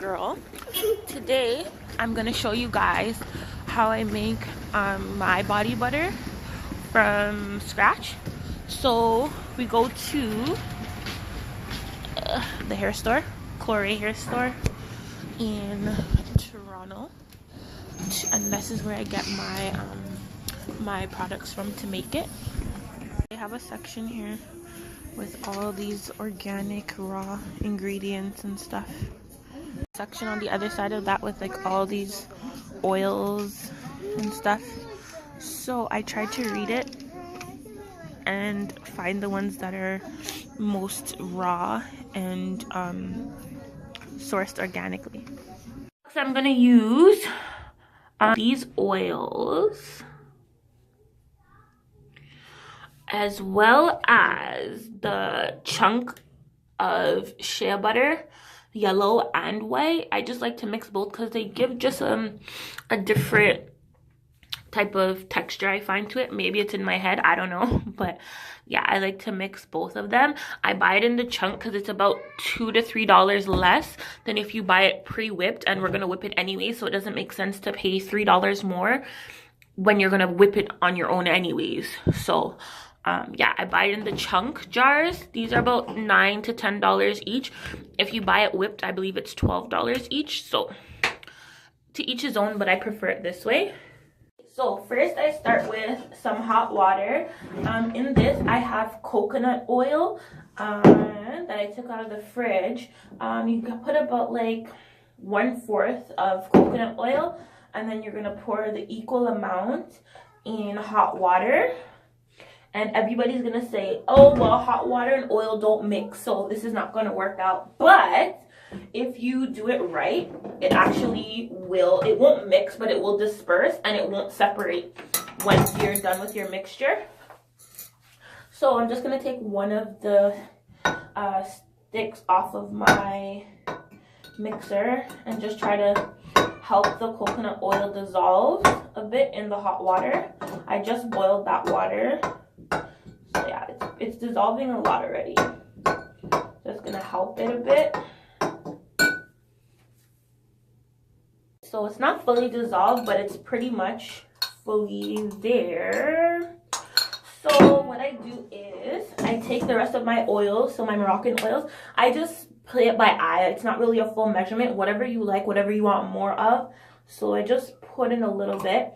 girl. Today I'm gonna show you guys how I make my body butter from scratch. So we go to the hair store, Clore hair store in Toronto, and this is where I get my my products from to make it. They have a section here with all these organic raw ingredients and stuff. Section on the other side of that with like all these oils and stuff. So I tried to read it and find the ones that are most raw and sourced organically. So I'm gonna use these oils as well as the chunk of shea butter, yellow and white. I just like to mix both because they give just a different type of texture I find to it. Maybe it's in my head, I don't know, but yeah, I like to mix both of them. I buy it in the chunk because it's about $2 to $3 less than if you buy it pre-whipped, and we're gonna whip it anyway, so it doesn't make sense to pay $3 more when you're gonna whip it on your own anyways. So yeah, I buy it in the chunk jars. These are about $9 to $10 each. If you buy it whipped, I believe it's $12 each. So to each his own, but I prefer it this way. So first I start with some hot water. In this I have coconut oil that I took out of the fridge. You can put about like 1/4 of coconut oil, and then you're gonna pour the equal amount in hot water. And everybody's gonna say, oh, well, hot water and oil don't mix, so this is not gonna work out. But if you do it right, it actually will. It won't mix, but it will disperse and it won't separate once you're done with your mixture. So I'm just gonna take one of the sticks off of my mixer and just try to help the coconut oil dissolve a bit in the hot water. I just boiled that water. So yeah, it's dissolving a lot already. Just gonna help it a bit. So it's not fully dissolved, but it's pretty much fully there. So what I do is I take the rest of my oils, so my Moroccan oils, I just play it by eye. It's not really a full measurement. Whatever you like, whatever you want more of. So I just put in a little bit.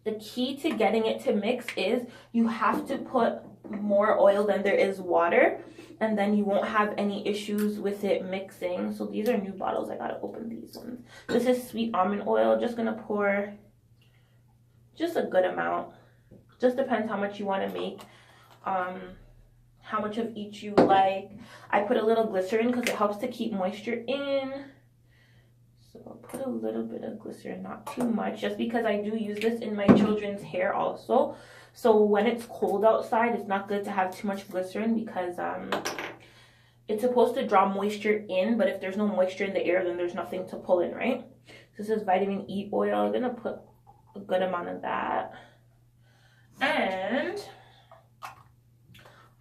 The key to getting it to mix is you have to put more oil than there is water, and then you won't have any issues with it mixing. So these are new bottles. I gotta open these ones. This is sweet almond oil. Just gonna pour just a good amount. Just depends how much you want to make, how much of each you like. I put a little glycerin because it helps to keep moisture in. So I'll put a little bit of glycerin, not too much, just because I do use this in my children's hair also. So when it's cold outside, it's not good to have too much glycerin because it's supposed to draw moisture in, but if there's no moisture in the air, then there's nothing to pull in, right? This is vitamin E oil. I'm gonna put a good amount of that. And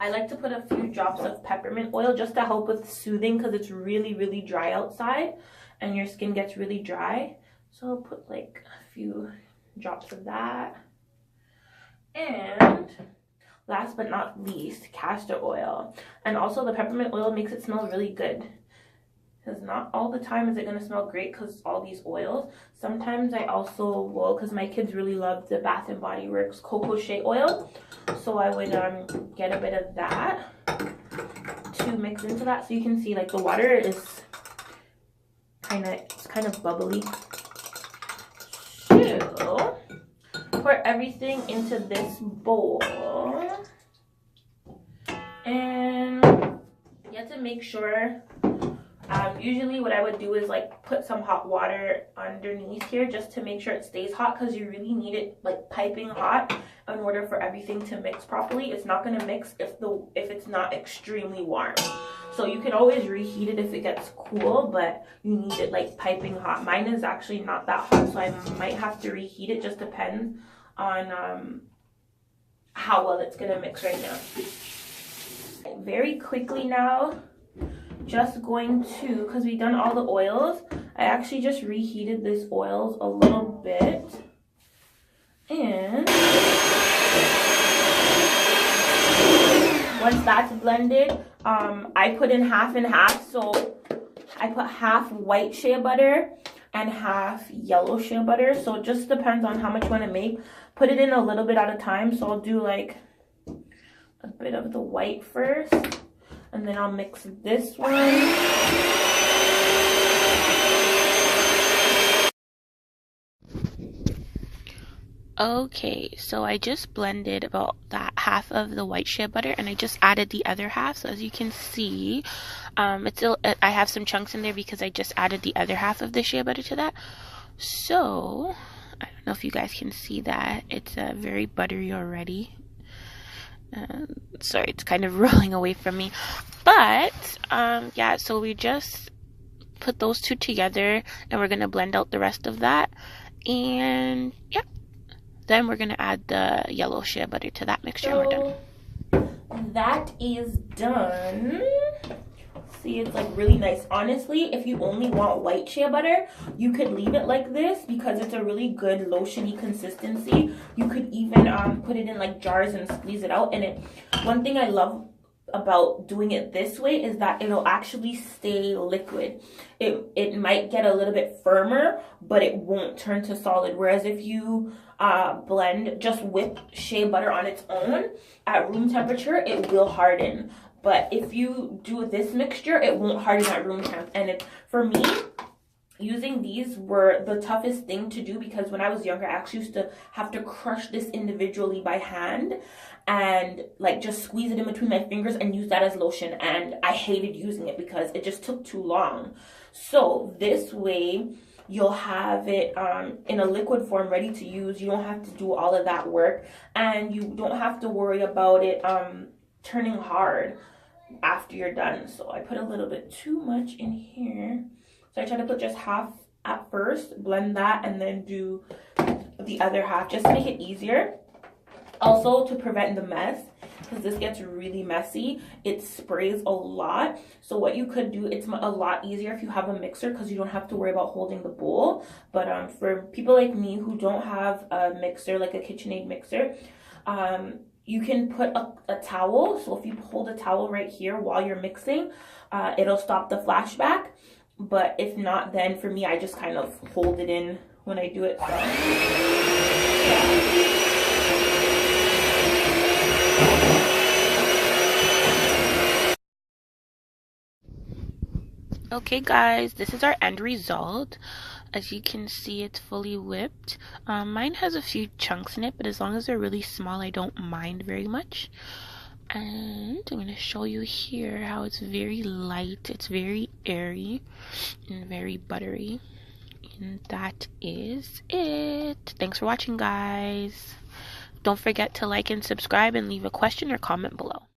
I like to put a few drops of peppermint oil just to help with soothing, because it's really, really dry outside and your skin gets really dry. So I'll put like a few drops of that. And last but not least, castor oil. And also the peppermint oil makes it smell really good, because not all the time is it going to smell great because all these oils. Sometimes I also will, because my kids really love the Bath and Body Works Cocoa Shea oil, so I would get a bit of that to mix into that. So you can see like the water is kind of bubbly. So pour everything into this bowl, and you have to make sure. Usually what I would do is like put some hot water underneath here just to make sure it stays hot, because you really need it like piping hot in order for everything to mix properly. It's not going to mix if it's not extremely warm. So you can always reheat it if it gets cool, but you need it like piping hot. Mine is actually not that hot, so I might have to reheat it. Just depends on how well it's going to mix right now. Very quickly now, just going to, because we've done all the oils, I actually just reheated this oils a little bit. And once that's blended, I put in half and half. So I put half white shea butter and half yellow shea butter. So it just depends on how much you want to make. Put it in a little bit at a time. So I'll do like a bit of the white first, and then I'll mix this one. Okay, so I just blended about that half of the white shea butter, and I just added the other half. So as you can see, it's still, I have some chunks in there because I just added the other half of the shea butter to that. So I don't know if you guys can see that. It's very buttery already. Sorry, it's kind of rolling away from me. But yeah, so we just put those two together, and we're gonna blend out the rest of that. And yeah, then we're gonna add the yellow shea butter to that mixture, and we're done. That is done. See, it's like really nice. Honestly, if you only want white shea butter, you could leave it like this because it's a really good lotiony consistency. You could even put it in like jars and squeeze it out. And one thing I love about doing it this way is that it'll actually stay liquid. It might get a little bit firmer, but it won't turn to solid. Whereas if you blend just with shea butter on its own at room temperature, it will harden. But if you do this mixture, it won't harden at room temp. And for me, using these were the toughest thing to do because when I was younger, I actually used to have to crush this individually by hand and like just squeeze it in between my fingers and use that as lotion. And I hated using it because it just took too long. So this way, you'll have it in a liquid form ready to use. You don't have to do all of that work, and you don't have to worry about it turning hard after you're done. So I put a little bit too much in here. So I try to put just half at first, blend that, and then do the other half just to make it easier. Also to prevent the mess, because this gets really messy, it sprays a lot. So what you could do, it's a lot easier if you have a mixer because you don't have to worry about holding the bowl. But for people like me who don't have a mixer, like a KitchenAid mixer, you can put a towel. So if you hold a towel right here while you're mixing, it'll stop the flashback. But if not, then for me, I just kind of hold it in when I do it. So, yeah. Okay guys, this is our end result. As you can see, it's fully whipped. Mine has a few chunks in it, but as long as they're really small, I don't mind very much. And I'm going to show you here how it's very light, it's very airy and very buttery. And that is it. Thanks for watching, guys. Don't forget to like and subscribe and leave a question or comment below.